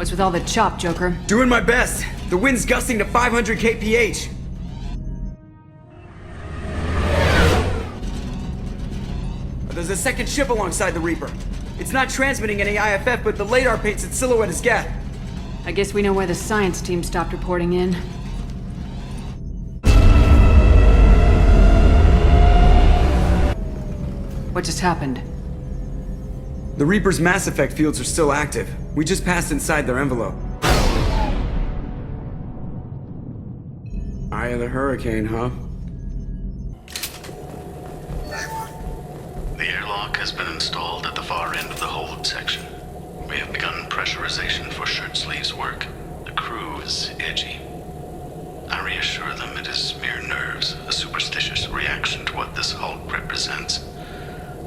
What's with all the chop, Joker? Doing my best. The wind's gusting to 500 kph. There's a second ship alongside the Reaper. It's not transmitting any IFF, but the radar paints its silhouette as Geth. I guess we know why the science team stopped reporting in. What just happened? The Reaper's Mass Effect fields are still active. We just passed inside their envelope. Eye of the Hurricane, huh? The airlock has been installed at the far end of the hold section. We have begun pressurization for shirt sleeves work. The crew is edgy. I reassure them it is mere nerves, a superstitious reaction to what this hulk represents.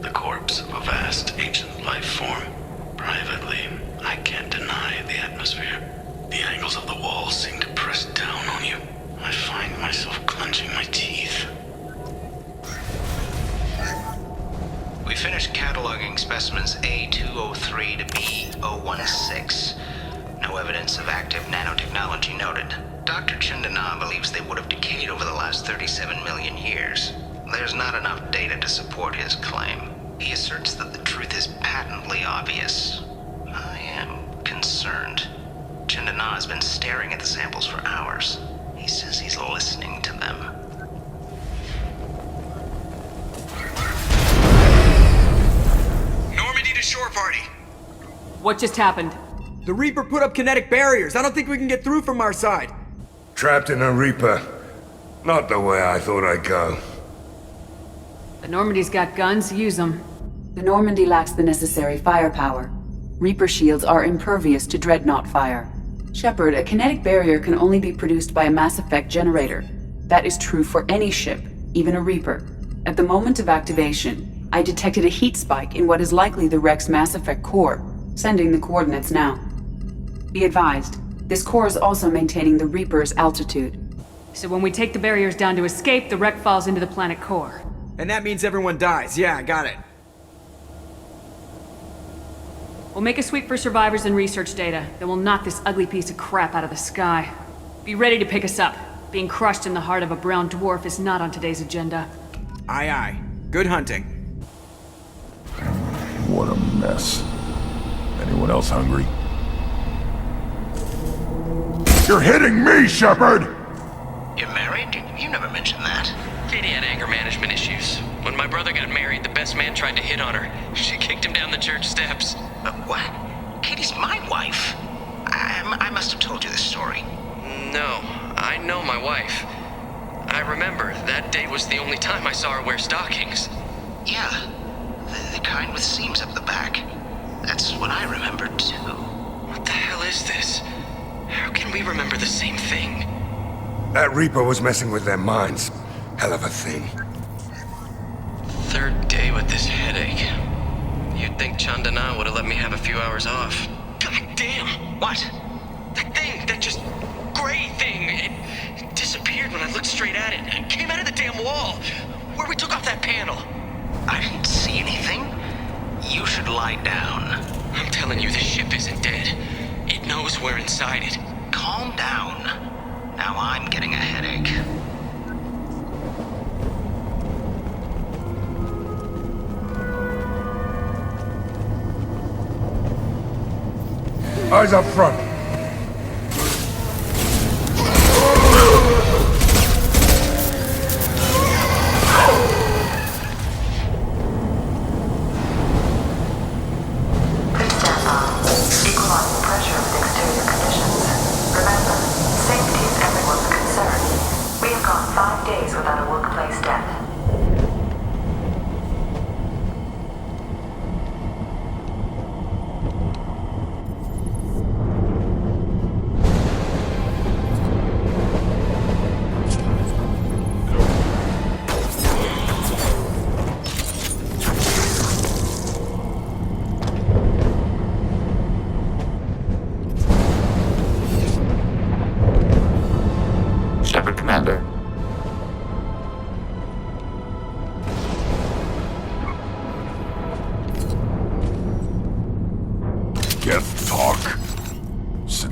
The corpse of a vast, ancient life form. Privately, I can't deny the atmosphere. The angles of the walls seem to press down on you. I find myself clenching my teeth. We finished cataloging specimens A203 to B016. No evidence of active nanotechnology noted. Dr. Chandana believes they would have decayed over the last 37 million years. There's not enough data to support his claim. He asserts that the truth is patently obvious. I am concerned. Chandana has been staring at the samples for hours. He says he's listening to them. Normandy to shore party. What just happened? The Reaper put up kinetic barriers. I don't think we can get through from our side. Trapped in a Reaper. Not the way I thought I'd go. The Normandy's got guns, use them. The Normandy lacks the necessary firepower. Reaper shields are impervious to dreadnought fire. Shepard, a kinetic barrier can only be produced by a Mass Effect generator. That is true for any ship, even a Reaper. At the moment of activation, I detected a heat spike in what is likely the Rex Mass Effect core, sending the coordinates now. Be advised, this core is also maintaining the Reaper's altitude. So when we take the barriers down to escape, the wreck falls into the planet core. And that means everyone dies. Yeah, I got it. We'll make a sweep for survivors and research data, then we'll knock this ugly piece of crap out of the sky. Be ready to pick us up. Being crushed in the heart of a brown dwarf is not on today's agenda. Aye, aye. Good hunting. What a mess. Anyone else hungry? You're hitting me, Shepard! You're married? You never mentioned that. Katie had anger management issues. When my brother got married, the best man tried to hit on her. She kicked him down the church steps. What? Katie's my wife. I must have told you this story. No, I know my wife. I remember, that day was the only time I saw her wear stockings. Yeah, the kind with seams up the back. That's what I remembered, too. What the hell is this? How can we remember the same thing? That Reaper was messing with their minds. Hell of a thing. Third day with this headache. You'd think Chandana would have let me have a few hours off. God damn! What? That thing, that just gray thing, it disappeared when I looked straight at it. It came out of the damn wall, where we took off that panel. I didn't see anything. You should lie down. I'm telling you, the ship isn't dead. It knows we're inside it. Calm down. Now I'm getting a headache. Eyes up front. Equalize the pressure with exterior conditions. Remember, safety is everyone's concern. We have gone 5 days without a workplace death.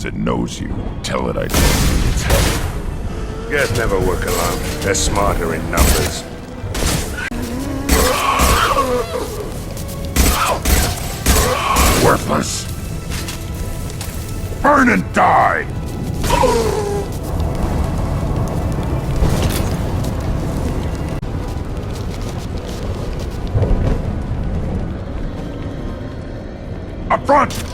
Since it knows you, tell it I told you it's help. Geth never work alone. They're smarter in numbers. Worthless! Burn and die! Up front!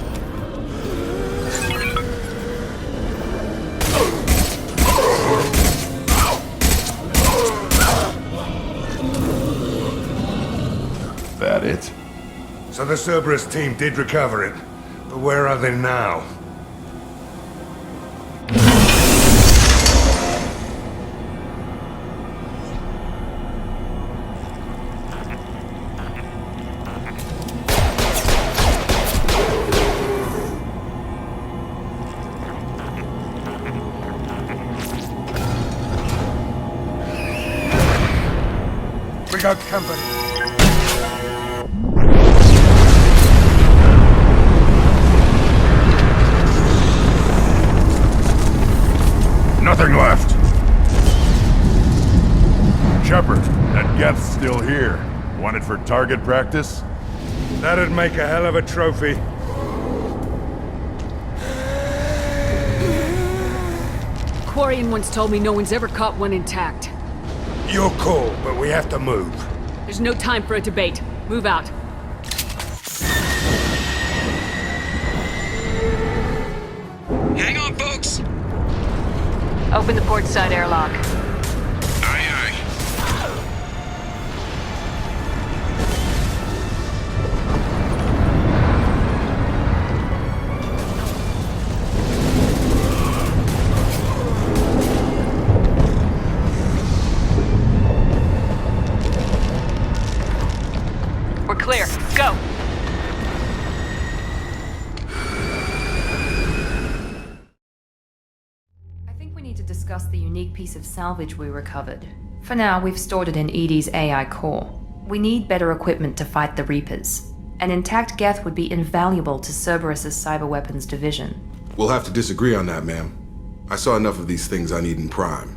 That it? So the Cerberus team did recover it. But where are they now? We got company. Nothing left. Shepard, that Geth's still here. Want it for target practice? That'd make a hell of a trophy. Quarian once told me no one's ever caught one intact. Your call, but we have to move. There's no time for a debate. Move out. Hang on, folks! Open the port side airlock. Aye, aye. We're clear. Go! I think we need to discuss the unique piece of salvage we recovered. For now, we've stored it in EDI's AI core. We need better equipment to fight the Reapers. An intact Geth would be invaluable to Cerberus's cyber weapons division. We'll have to disagree on that, ma'am. I saw enough of these things I need in Prime.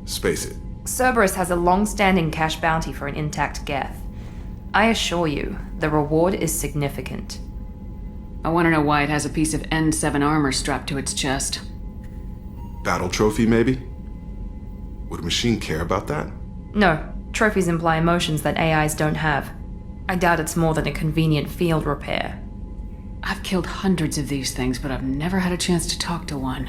Space it. Cerberus has a long-standing cash bounty for an intact Geth. I assure you, the reward is significant. I want to know why it has a piece of N7 armor strapped to its chest. Battle trophy, maybe? Would a machine care about that? No, trophies imply emotions that AIs don't have. I doubt it's more than a convenient field repair. I've killed hundreds of these things, but I've never had a chance to talk to one.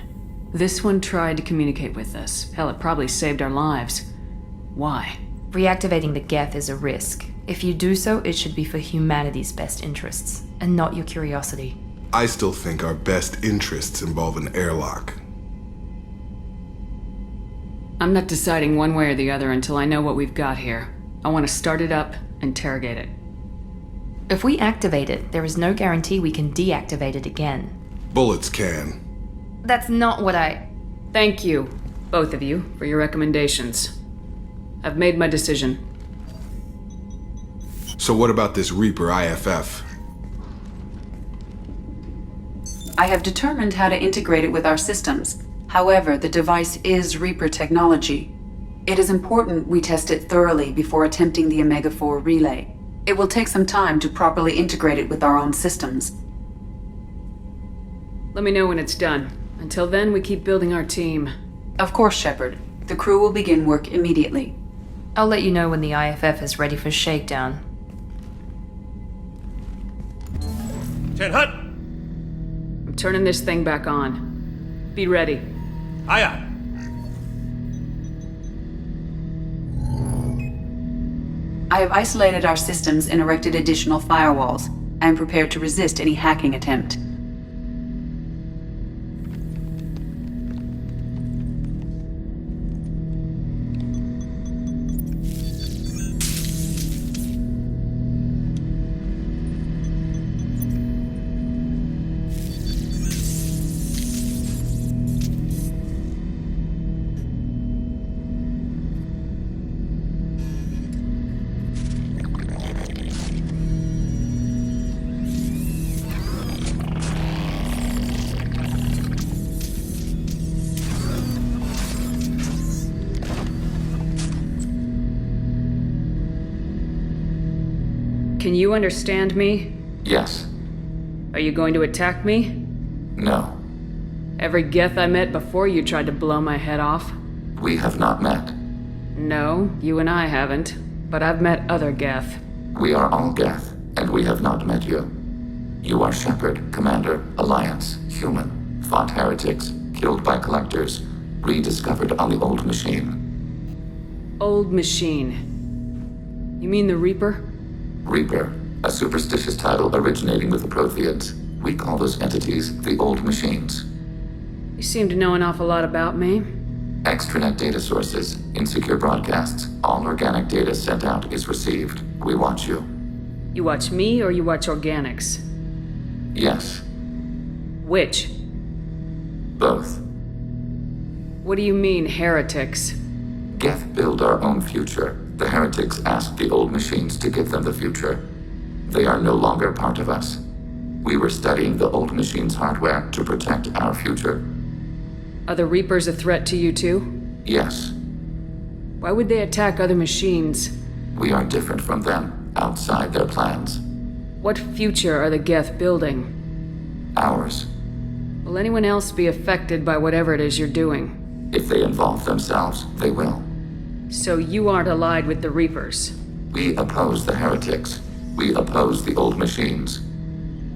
This one tried to communicate with us. Hell, it probably saved our lives. Why? Reactivating the Geth is a risk. If you do so, it should be for humanity's best interests, and not your curiosity. I still think our best interests involve an airlock. I'm not deciding one way or the other until I know what we've got here. I want to start it up, interrogate it. If we activate it, there is no guarantee we can deactivate it again. Bullets can. That's not what I... Thank you, both of you, for your recommendations. I've made my decision. So what about this Reaper IFF? I have determined how to integrate it with our systems. However, the device is Reaper technology. It is important we test it thoroughly before attempting the Omega-4 relay. It will take some time to properly integrate it with our own systems. Let me know when it's done. Until then, we keep building our team. Of course, Shepard. The crew will begin work immediately. I'll let you know when the IFF is ready for shakedown. 10 Hut! I'm turning this thing back on. Be ready. Aye, aye. I have isolated our systems and erected additional firewalls. I am prepared to resist any hacking attempt. can you understand me? Yes. Are you going to attack me? No. Every Geth I met before you tried to blow my head off. We have not met. No, you and I haven't. But I've met other Geth. We are all Geth, and we have not met you. You are Shepard, Commander, Alliance, human, fought heretics, killed by collectors, rediscovered on the old machine. Old machine. You mean the Reaper? Reaper, a superstitious title originating with the Protheans. We call those entities the old machines. You seem to know an awful lot about me. Extranet data sources, insecure broadcasts, all organic data sent out is received. We watch you. You watch me or you watch organics? Yes. Which? Both. What do you mean, heretics? Geth build our own future. The heretics asked the old machines to give them the future. They are no longer part of us. We were studying the old machines' hardware to protect our future. Are the Reapers a threat to you too? Yes. Why would they attack other machines? We are different from them, outside their plans. What future are the Geth building? Ours. Will anyone else be affected by whatever it is you're doing? If they involve themselves, they will. So you aren't allied with the Reapers? We oppose the heretics. We oppose the old machines.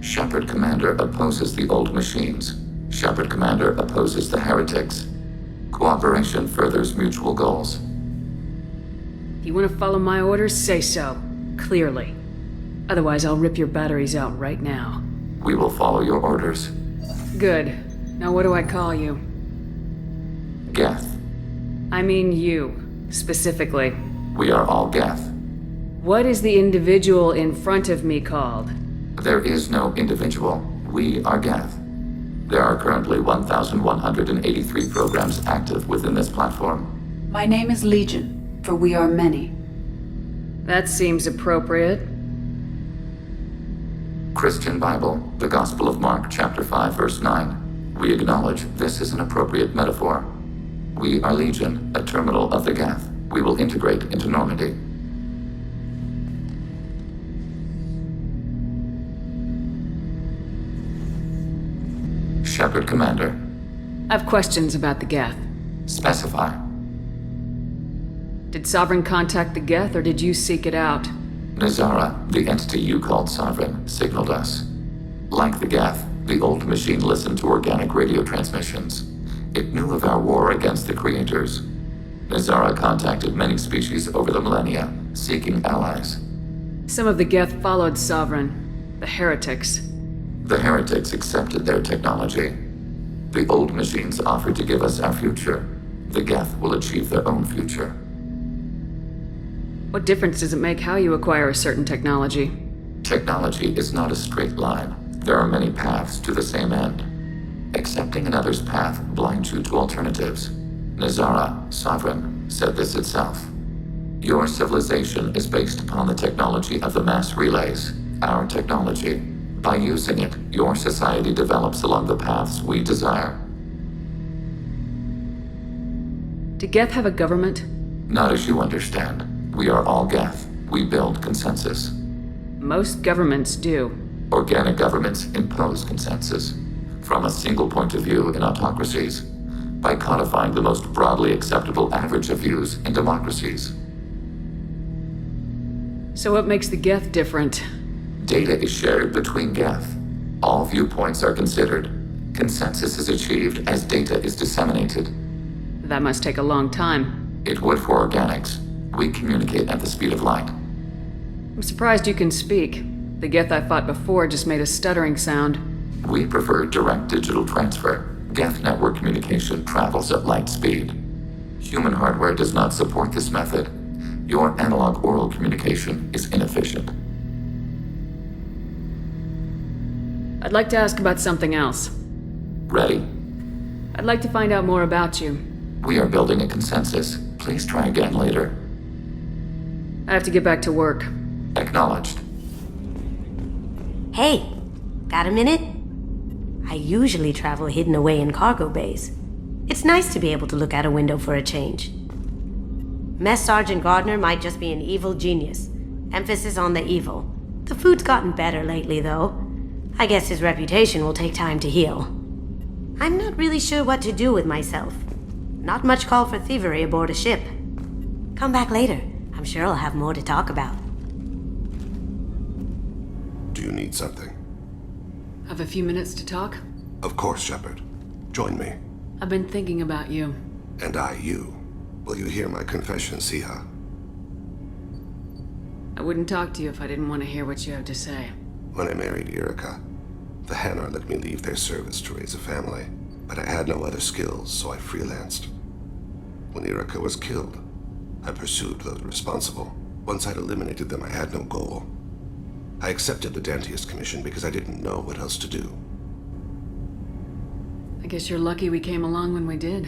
Shepard Commander opposes the old machines. Shepard Commander opposes the heretics. Cooperation furthers mutual goals. If you want to follow my orders, say so. Clearly. Otherwise, I'll rip your batteries out right now. We will follow your orders. Good. Now what do I call you? Geth. I mean you, specifically. We are all Geth. What is the individual in front of me called? There is no individual. We are Geth. There are currently 1,183 programs active within this platform. My name is Legion, for we are many. That seems appropriate. Christian Bible, the Gospel of Mark, chapter 5, verse 9. We acknowledge this is an appropriate metaphor. We are Legion, a terminal of the Geth. We will integrate into Normandy. Shepard Commander. I have questions about the Geth. Specify. Did Sovereign contact the Geth, or did you seek it out? Nazara, the entity you called Sovereign, signaled us. Like the Geth, the old machine listened to organic radio transmissions. It knew of our war against the Creators. Nazara contacted many species over the millennia, seeking allies. Some of the Geth followed Sovereign. The heretics. The heretics accepted their technology. The old machines offered to give us our future. The Geth will achieve their own future. What difference does it make how you acquire a certain technology? Technology is not a straight line. There are many paths to the same end. Accepting another's path blinds you to alternatives. Nazara, Sovereign, said this itself. Your civilization is based upon the technology of the mass relays, our technology. By using it, your society develops along the paths we desire. Do Geth have a government? Not as you understand. We are all Geth. We build consensus. Most governments do. Organic governments impose consensus. From a single point of view in autocracies. By codifying the most broadly acceptable average of views in democracies. So what makes the Geth different? Data is shared between Geth. All viewpoints are considered. Consensus is achieved as data is disseminated. That must take a long time. It would for organics. We communicate at the speed of light. I'm surprised you can speak. The Geth I fought before just made a stuttering sound. We prefer direct digital transfer. Geth network communication travels at light speed. Human hardware does not support this method. Your analog oral communication is inefficient. I'd like to ask about something else. Ready? I'd like to find out more about you. We are building a consensus. Please try again later. I have to get back to work. Acknowledged. Hey, got a minute? I usually travel hidden away in cargo bays. It's nice to be able to look out a window for a change. Mess Sergeant Gardner might just be an evil genius. Emphasis on the evil. The food's gotten better lately, though. I guess his reputation will take time to heal. I'm not really sure what to do with myself. Not much call for thievery aboard a ship. Come back later. I'm sure I'll have more to talk about. Do you need something? Have a few minutes to talk? Of course, Shepard. Join me. I've been thinking about you. And I, you. Will you hear my confession, Siha? I wouldn't talk to you if I didn't want to hear what you have to say. When I married Irika, the Hanar let me leave their service to raise a family, but I had no other skills, so I freelanced. When Irika was killed, I pursued those responsible. Once I'd eliminated them, I had no goal. I accepted the Dantius Commission because I didn't know what else to do. I guess you're lucky we came along when we did.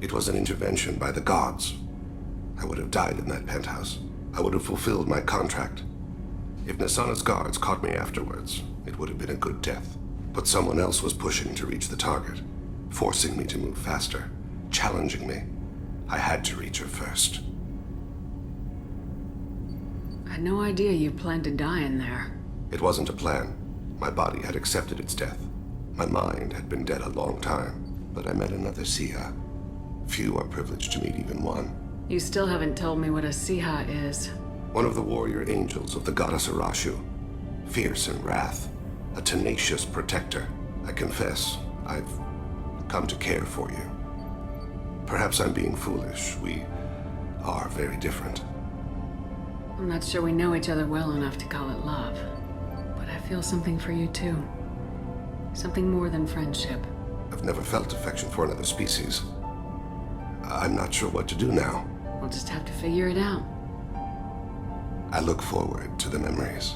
It was an intervention by the gods. I would have died in that penthouse. I would have fulfilled my contract. If Nasana's guards caught me afterwards, it would have been a good death. But someone else was pushing to reach the target, forcing me to move faster, challenging me. I had to reach her first. I had no idea you planned to die in there. It wasn't a plan. My body had accepted its death. My mind had been dead a long time, but I met another Siha. Few are privileged to meet even one. You still haven't told me what a Siha is. One of the warrior angels of the goddess Arashu. Fierce in wrath. A tenacious protector. I confess, I've come to care for you. Perhaps I'm being foolish. We are very different. I'm not sure we know each other well enough to call it love. But I feel something for you too. Something more than friendship. I've never felt affection for another species. I'm not sure what to do now. We'll just have to figure it out. I look forward to the memories.